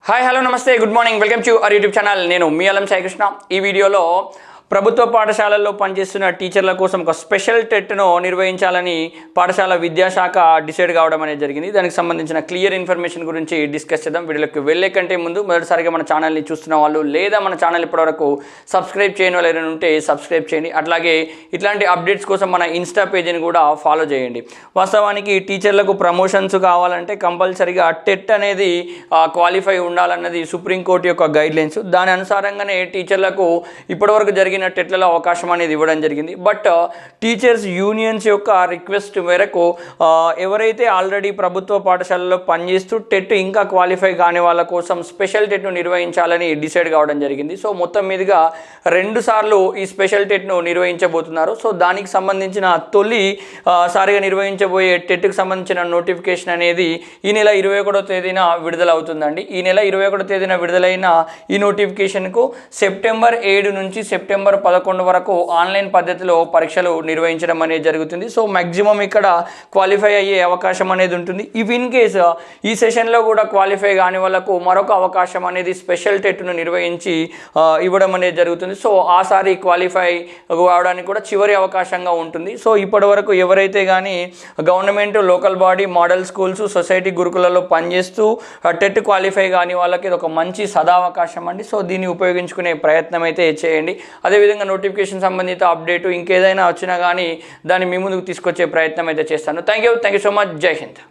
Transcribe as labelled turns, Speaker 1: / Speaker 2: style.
Speaker 1: Hi hello నమస్తే good morning welcome to our YouTube channel. నేను మీ అలం సాయి కృష్ణ. ఈ వీడియోలో ప్రభుత్వ పాఠశాలల్లో పనిచేస్తున్న టీచర్ల కోసం ఒక స్పెషల్ టెట్ను నిర్వహించాలని పాఠశాల విద్యాశాఖ డిసైడ్ కావడం అనేది జరిగింది. దానికి సంబంధించిన క్లియర్ ఇన్ఫర్మేషన్ గురించి డిస్కస్ చేద్దాం. వీడియోకి వెళ్ళే కంటే ముందు మొదటిసారిగా మన ఛానల్ని చూస్తున్న వాళ్ళు లేదా మన ఛానల్ ఇప్పటివరకు సబ్స్క్రైబ్ చేయని వాళ్ళు ఎవరైనా ఉంటే సబ్స్క్రైబ్ చేయండి. అట్లాగే ఇట్లాంటి అప్డేట్స్ కోసం మన ఇన్స్టా పేజీని కూడా ఫాలో చేయండి. వాస్తవానికి టీచర్లకు ప్రమోషన్స్ కావాలంటే కంపల్సరీగా టెట్ అనేది క్వాలిఫై ఉండాలన్నది సుప్రీంకోర్టు యొక్క గైడ్లైన్స్. దాని అనుసారంగానే టీచర్లకు ఇప్పటివరకు జరిగిన టెట్లలో అవకాశం అనేది ఇవ్వడం జరిగింది. బట్ టీచర్స్ యూనియన్స్ యొక్క రిక్వెస్ట్ మేరకు ఎవరైతే ఆల్రెడీ ప్రభుత్వ పాఠశాలలో పనిచేస్తూ టెట్ ఇంకా క్వాలిఫై కాని వాళ్ళ కోసం స్పెషల్ టెట్ను నిర్వహించాలని డిసైడ్ కావడం జరిగింది. సో మొత్తం మీదుగా 2 సార్లు ఈ స్పెషల్ టెట్ను నిర్వహించబోతున్నారు. సో దానికి సంబంధించిన తొలిసారిగా నిర్వహించబోయే టెట్కి సంబంధించిన నోటిఫికేషన్ అనేది ఈ నెల 21వ తేదీన విడుదలవుతుందండి. ఈ నెల 21వ తేదీన విడుదలైన ఈ నోటిఫికేషన్కు సెప్టెంబర్ 7 నుంచి సెప్టెంబర్ 11 వరకు ఆన్లైన్ పద్ధతిలో పరీక్షలు నిర్వహించడం అనేది జరుగుతుంది. సో మ్యాక్సిమం ఇక్కడ క్వాలిఫై అయ్యే అవకాశం అనేది ఉంటుంది. ఇఫ్ ఇన్ కేస్ ఈ సెషన్లో కూడా క్వాలిఫై కాని వాళ్ళకు మరొక అవకాశం అనేది స్పెషల్ టెట్ను నిర్వహించి ఇవ్వడం అనేది జరుగుతుంది. సో ఆసారి క్వాలిఫై అవడానికి కూడా చివరి అవకాశంగా ఉంటుంది. సో ఇప్పటి వరకు ఎవరైతే కానీ government, local body, model schools, society గురుకులలో పనిచేస్తూ టెట్ క్వాలిఫై కాని వాళ్ళకి ఇది ఒక మంచి సదావకాశం అండి. సో దీన్ని ఉపయోగించుకునే ప్రయత్నం అయితే చేయండి. అదేవిధంగా నోటిఫికేషన్ సంబంధిత అప్డేటు ఇంకేదైనా వచ్చినా కానీ దాన్ని మీ ముందుకు తీసుకొచ్చే ప్రయత్నం అయితే చేస్తాను. Thank you so much. జై హింద్.